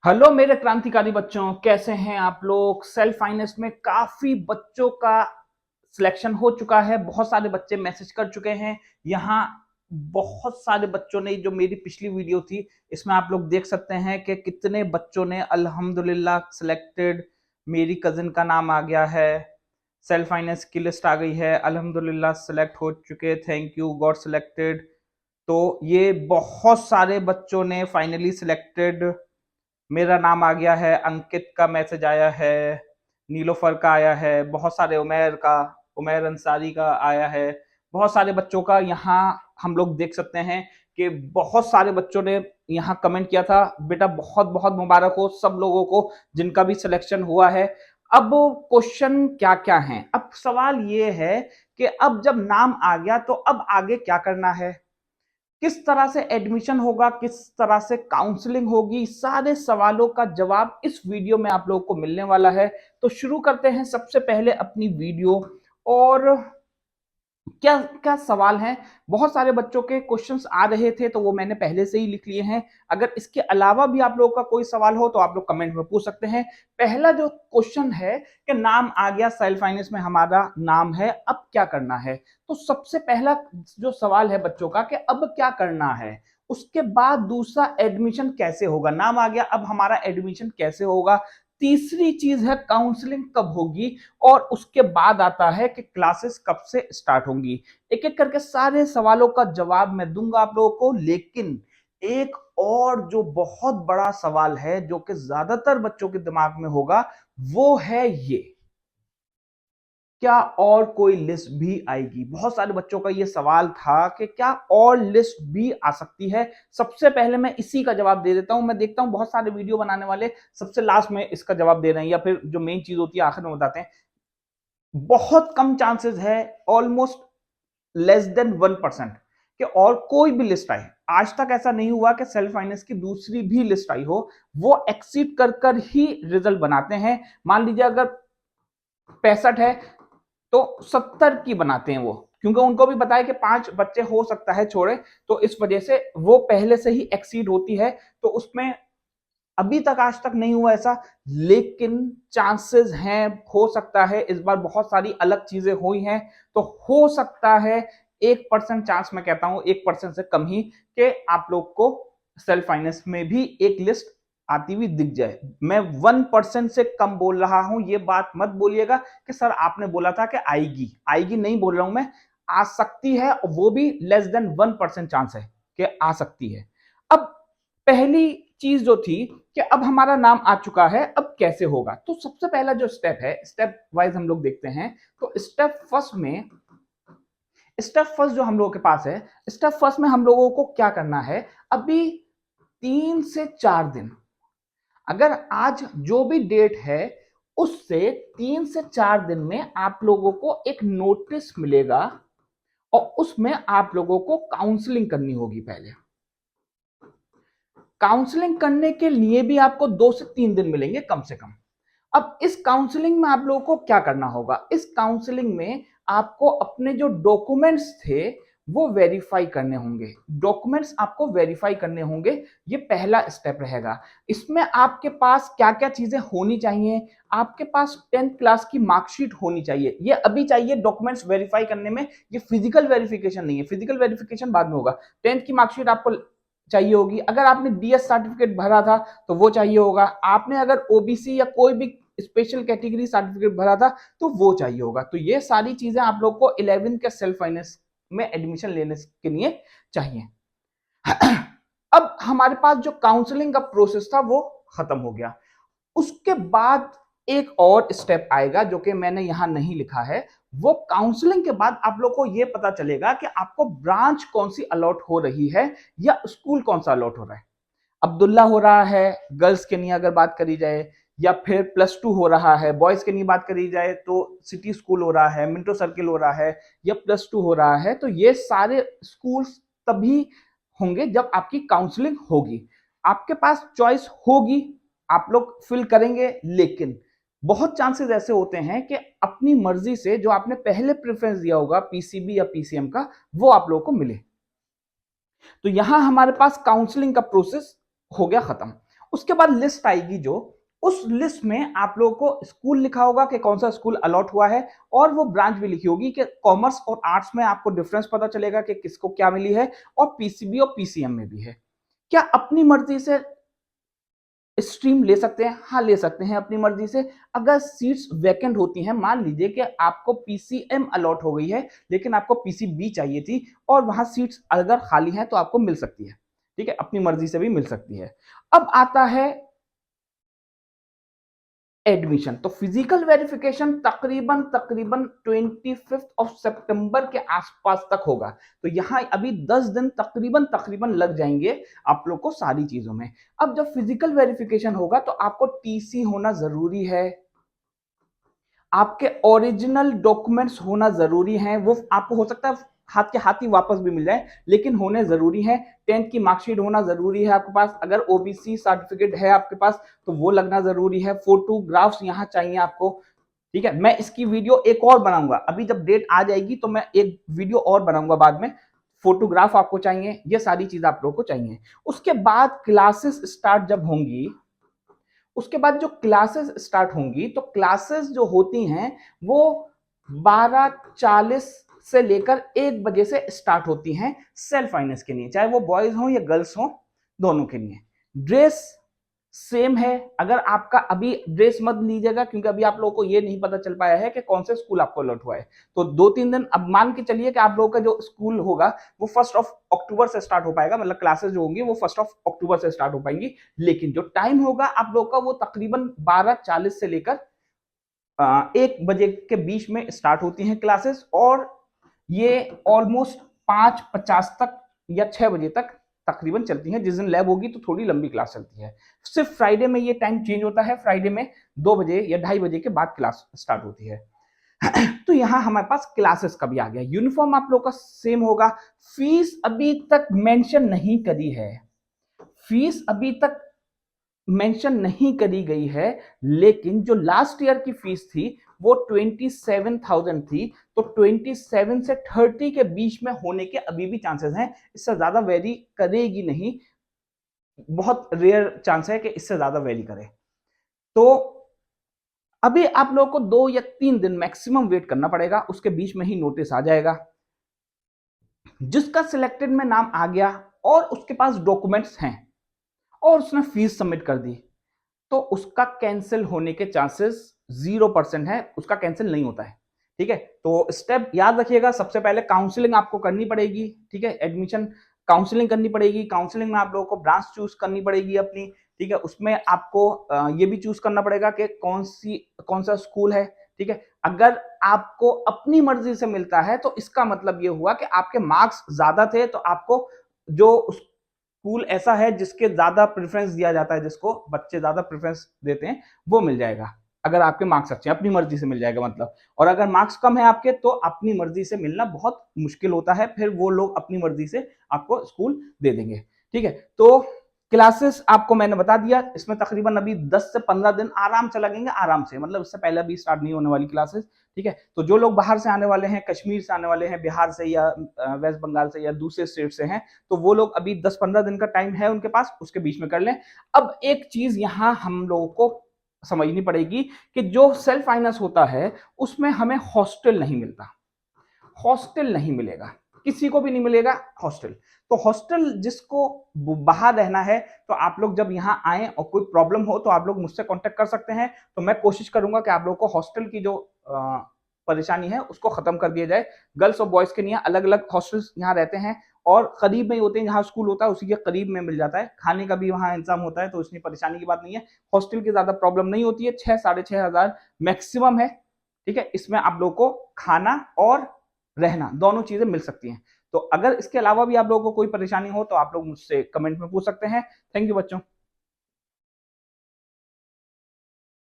Hello मेरे क्रांतिकारी बच्चों, कैसे हैं आप लोग। सेल्फ फाइनेंस में काफी बच्चों का सिलेक्शन हो चुका है। बहुत सारे बच्चे मैसेज कर चुके हैं। यहाँ बहुत सारे बच्चों ने, जो मेरी पिछली वीडियो थी इसमें आप लोग देख सकते हैं कि कितने बच्चों ने अल्हम्दुलिल्लाह सिलेक्टेड। मेरी कजिन का नाम आ गया है, सेल्फ फाइनेंस की लिस्ट आ गई है, अल्हम्दुलिल्लाह सिलेक्ट हो चुके, थैंक यू गॉट सिलेक्टेड। तो ये बहुत सारे बच्चों ने फाइनली सिलेक्टेड। मेरा नाम आ गया है, अंकित का मैसेज आया है, नीलोफर का आया है, बहुत सारे उमेर का, उमेर अंसारी का आया है। बहुत सारे बच्चों का यहाँ हम लोग देख सकते हैं कि बहुत सारे बच्चों ने यहाँ कमेंट किया था। बेटा बहुत बहुत मुबारक हो सब लोगों को जिनका भी सिलेक्शन हुआ है। अब क्वेश्चन क्या क्या है, अब सवाल ये है कि अब जब नाम आ गया तो अब आगे क्या करना है, किस तरह से एडमिशन होगा, किस तरह से काउंसलिंग होगी, सारे सवालों का जवाब इस वीडियो में आप लोगों को मिलने वाला है। तो शुरू करते हैं सबसे पहले अपनी वीडियो। और क्या क्या सवाल हैं, बहुत सारे बच्चों के क्वेश्चंस आ रहे थे तो वो मैंने पहले से ही लिख लिए हैं। अगर इसके अलावा भी आप लोगों का कोई सवाल हो तो आप लोग कमेंट में पूछ सकते हैं। पहला जो क्वेश्चन है कि नाम आ गया, सेल्फ फाइनेंस में हमारा नाम है, अब क्या करना है। तो सबसे पहला जो सवाल है बच्चों का कि अब क्या करना है। उसके बाद दूसरा, एडमिशन कैसे होगा। नाम आ गया, अब हमारा एडमिशन कैसे होगा। तीसरी चीज है काउंसलिंग कब होगी। और उसके बाद आता है कि क्लासेस कब से स्टार्ट होंगी। एक एक करके सारे सवालों का जवाब मैं दूंगा आप लोगों को। लेकिन एक और जो बहुत बड़ा सवाल है जो कि ज्यादातर बच्चों के दिमाग में होगा, वो है ये, क्या और कोई लिस्ट भी आएगी। बहुत सारे बच्चों का ये सवाल था कि क्या और लिस्ट भी आ सकती है। सबसे पहले मैं इसी का जवाब दे देता हूं। मैं देखता हूं बहुत सारे वीडियो बनाने वाले सबसे लास्ट में इसका जवाब दे रहे हैं, या फिर जो मेन चीज होती है आखिर में बताते हैं। बहुत कम चांसेस है, ऑलमोस्ट लेस देन 1% कि और कोई भी लिस्ट आए। आज तक ऐसा नहीं हुआ कि सेल्फ फाइनेंस की दूसरी भी लिस्ट आई हो। वो एक्सीड कर ही रिजल्ट बनाते हैं। मान लीजिए अगर 65 है तो 70 की बनाते हैं वो, क्योंकि उनको भी पता है कि 5 बच्चे हो सकता है छोड़े, तो इस वजह से वो पहले से ही एक्सीड होती है। तो उसमें अभी तक आज तक नहीं हुआ ऐसा, लेकिन चांसेस हैं, हो सकता है इस बार बहुत सारी अलग चीजें हुई हैं तो हो सकता है 1% चांस, मैं कहता हूं 1% से कम ही, कि आप लोग को सेल्फ फाइनेंस में भी एक लिस्ट आती हुई दिख जाए। मैं 1% से कम बोल रहा हूं, ये बात मत बोलिएगा कि सर आपने बोला था कि आएगी, आएगी नहीं बोल रहा हूं मैं, आ सकती है, वो भी लेस देन 1% चांस है कि आ सकती है। अब पहली चीज जो थी कि अब हमारा नाम आ चुका है, अब कैसे होगा। तो सबसे पहला जो स्टेप है, स्टेप वाइज हम लोग देखते हैं। तो स्टेप फर्स्ट जो हम लोगों के पास है, स्टेप फर्स्ट में हम लोगों को क्या करना है। अभी 3 से 4 दिन, अगर आज जो भी डेट है उससे 3 से 4 दिन में आप लोगों को एक नोटिस मिलेगा और उसमें आप लोगों को काउंसलिंग करनी होगी। पहले काउंसलिंग करने के लिए भी आपको 2 से 3 दिन मिलेंगे कम से कम। अब इस काउंसलिंग में आप लोगों को क्या करना होगा। इस काउंसलिंग में आपको अपने जो डॉक्यूमेंट्स थे वो वेरीफाई करने होंगे। डॉक्यूमेंट्स आपको वेरीफाई करने होंगे, ये पहला स्टेप रहेगा। इसमें आपके पास क्या क्या चीजें होनी चाहिए। आपके पास 10th क्लास की मार्कशीट होनी चाहिए, ये अभी चाहिए डॉक्यूमेंट्स वेरीफाई करने में। ये फिजिकल वेरिफिकेशन नहीं है, फिजिकल वेरिफिकेशन बाद में होगा। 10th की मार्कशीट आपको चाहिए होगी। अगर आपने डीएस सर्टिफिकेट भरा था तो वो चाहिए होगा। आपने अगर ओबीसी या कोई भी स्पेशल कैटेगरी सर्टिफिकेट भरा था तो वो चाहिए होगा। तो ये सारी चीजें आप लोग को 11th के सेल्फ फाइनेंस में एडमिशन लेने के लिए चाहिए। अब हमारे पास जो काउंसलिंग का प्रोसेस था वो खत्म हो गया। उसके बाद एक और स्टेप आएगा जो कि मैंने यहां नहीं लिखा है। वो काउंसलिंग के बाद आप लोग को यह पता चलेगा कि आपको ब्रांच कौन सी अलॉट हो रही है या स्कूल कौन सा अलॉट हो रहा है। अब्दुल्ला हो रहा है गर्ल्स के लिए अगर बात करी जाए, या फिर +2 हो रहा है बॉयज के लिए बात करी जाए तो सिटी स्कूल हो रहा है, मिंटो सर्किल हो रहा है, या +2 हो रहा है। तो ये सारे स्कूल्स तभी होंगे जब आपकी काउंसलिंग होगी। आपके पास चॉइस होगी, आप लोग फिल करेंगे, लेकिन बहुत चांसेस ऐसे होते हैं कि अपनी मर्जी से जो आपने पहले प्रेफरेंस दिया होगा पीसीबी या पीसीएम का, वो आप लोगों को मिले। तो यहां हमारे पास काउंसलिंग का प्रोसेस हो गया खत्म। उसके बाद लिस्ट आएगी जो, उस लिस्ट में आप लोगों को स्कूल लिखा होगा कि कौन सा स्कूल अलॉट हुआ है, और वो ब्रांच भी लिखी होगी कि कॉमर्स और आर्ट्स में आपको डिफरेंस पता चलेगा कि किसको क्या मिली है, और पीसीबी और पीसीएम में भी है। क्या अपनी मर्जी से स्ट्रीम ले सकते हैं? हाँ, ले सकते हैं अपनी मर्जी से। अगर सीट्स वैकेंट होती हैं, मान लीजिए कि आपको पीसीएम अलॉट हो गई है लेकिन आपको पीसीबी चाहिए थी और वहां सीट्स अगर खाली हैं तो आपको मिल सकती है, ठीक है, अपनी मर्जी से भी मिल सकती है। अब आता है एडमिशन। तो फिजिकल वेरिफिकेशन तकरीबन 25 सितंबर के आसपास तक होगा। तो यहां अभी 10 दिन तकरीबन लग जाएंगे आप लोग को सारी चीजों में। अब जब फिजिकल वेरिफिकेशन होगा तो आपको टीसी होना जरूरी है, आपके ओरिजिनल डॉक्यूमेंट्स होना जरूरी है। वो आपको हो सकता है हाथ के हाथ ही वापस भी मिल जाए, लेकिन होने जरूरी है। 10th की मार्कशीट होना जरूरी है आपके पास। अगर ओबीसी सर्टिफिकेट है आपके पास तो वो लगना जरूरी है। फोटोग्राफ्स यहाँ चाहिए आपको, ठीक है। मैं इसकी वीडियो एक और बनाऊंगा, अभी जब डेट आ जाएगी तो मैं एक वीडियो और बनाऊंगा बाद में। फोटोग्राफ आपको चाहिए, ये सारी चीज आप लोगों को चाहिए। उसके बाद क्लासेस स्टार्ट जब होंगी, उसके बाद जो क्लासेस स्टार्ट होंगी तो क्लासेस जो होती हैं वो 12:40 से लेकर 1 बजे से स्टार्ट होती हैं सेल्फ फाइनेंस के लिए, चाहे वो बॉयज हो या गर्ल्स हो, दोनों के लिए। ड्रेस सेम है। अगर आपका अभी ड्रेस मत लीजिएगा क्योंकि अभी आप लोगों को ये नहीं पता चल पाया है कि कौन से स्कूल आपको अलॉट हुआ है। तो 2-3 दिन अब मान के चलिए कि आप लोगों का जो स्कूल होगा वो 1 अक्टूबर से स्टार्ट हो पाएगा, मतलब क्लासेस जो होंगी वो 1 अक्टूबर से स्टार्ट हो पाएंगी। लेकिन जो टाइम होगा आप लोगों का वो तकरीबन 12:40 से लेकर 1 बजे के बीच में स्टार्ट होती हैं क्लासेस, और ये ऑलमोस्ट 5:50 तक या 6 बजे तक तकरीबन चलती हैं। जिस दिन लैब होगी तो थोड़ी लंबी क्लास चलती है। सिर्फ फ्राइडे में ये टाइम चेंज होता है, फ्राइडे में 2 बजे या 2:30 बजे के बाद क्लास स्टार्ट होती है। तो यहां हमारे पास क्लासेस का भी आ गया। यूनिफॉर्म आप लोग का सेम होगा। फीस अभी तक मेंशन नहीं करी है, फीस अभी तक मेंशन नहीं करी गई है, लेकिन जो लास्ट ईयर की फीस थी वो 27,000 थी। तो 27 से 30 के बीच में होने के अभी भी चांसेस हैं, इससे ज्यादा वेरी करेगी नहीं, बहुत रेयर चांस है कि इससे ज्यादा वेरी करे। तो अभी आप लोगों को 2 या 3 दिन मैक्सिमम वेट करना पड़ेगा, उसके बीच में ही नोटिस आ जाएगा। जिसका सिलेक्टेड में नाम आ गया और उसके पास डॉक्यूमेंट्स हैं और उसने फीस सबमिट कर दी तो उसका कैंसिल होने के चांसेस 0% है, उसका कैंसिल नहीं होता है, ठीक है। तो स्टेप याद रखिएगा, सबसे पहले काउंसलिंग आपको करनी पड़ेगी, ठीक है। एडमिशन काउंसलिंग करनी पड़ेगी। काउंसलिंग में आप लोगों को ब्रांच चूज करनी पड़ेगी अपनी, ठीक है। उसमें आपको ये भी चूज करना पड़ेगा कि कौन सा स्कूल है, ठीक है। अगर आपको अपनी मर्जी से मिलता है तो इसका मतलब ये हुआ कि आपके मार्क्स ज्यादा थे, तो आपको जो स्कूल ऐसा है जिसके ज्यादा प्रेफरेंस दिया जाता है, जिसको बच्चे ज्यादा प्रेफरेंस देते हैं, वो मिल जाएगा। अगर आपके मार्क्स अच्छे हैं, अपनी मर्जी से मिल जाएगा मतलब। और अगर मार्क्स कम है आपके तो अपनी मर्जी से मिलना बहुत मुश्किल होता है, फिर वो लोग अपनी मर्जी से आपको स्कूल दे देंगे, ठीक है। तो क्लासेस आपको मैंने बता दिया, इसमें तकरीबन अभी 10 से 15 दिन आराम से लगेंगे, आराम से, मतलब इससे पहले भी स्टार्ट नहीं होने वाली क्लासेस, ठीक है। तो जो लोग बाहर से आने वाले हैं, कश्मीर से आने वाले हैं, बिहार से या वेस्ट बंगाल से या दूसरे स्टेट से हैं, तो वो लोग अभी 10-15 दिन का टाइम है उनके पास, उसके बीच में कर लें। अब एक चीज यहां हम लोगों को समझनी पड़ेगी कि जो सेल्फ फाइनेंस होता है उसमें हमें हॉस्टल नहीं मिलता, हॉस्टल नहीं मिलेगा, किसी को भी नहीं मिलेगा हॉस्टल। तो हॉस्टल जिसको बाहर रहना है, तो आप लोग जब यहाँ आए और कोई प्रॉब्लम हो तो आप लोग मुझसे कांटेक्ट कर सकते हैं। तो मैं कोशिश करूंगा कि आप लोगों को हॉस्टल की जो परेशानी है उसको खत्म कर दिया जाए। गर्ल्स और बॉयज के लिए अलग अलग हॉस्टल्स यहाँ रहते हैं और करीब में ही होते हैं, जहाँ स्कूल होता है उसी के करीब में मिल जाता है, खाने का भी वहाँ इंतजाम होता है, तो इसमें परेशानी की बात नहीं है। हॉस्टल की ज्यादा प्रॉब्लम नहीं होती है, 6-6,500 मैक्सिमम है, ठीक है। इसमें आप लोग को खाना और रहना दोनों चीजें मिल सकती हैं। तो अगर इसके अलावा भी आप लोगों को कोई परेशानी हो तो आप लोग मुझसे कमेंट में पूछ सकते हैं। थैंक यू बच्चों।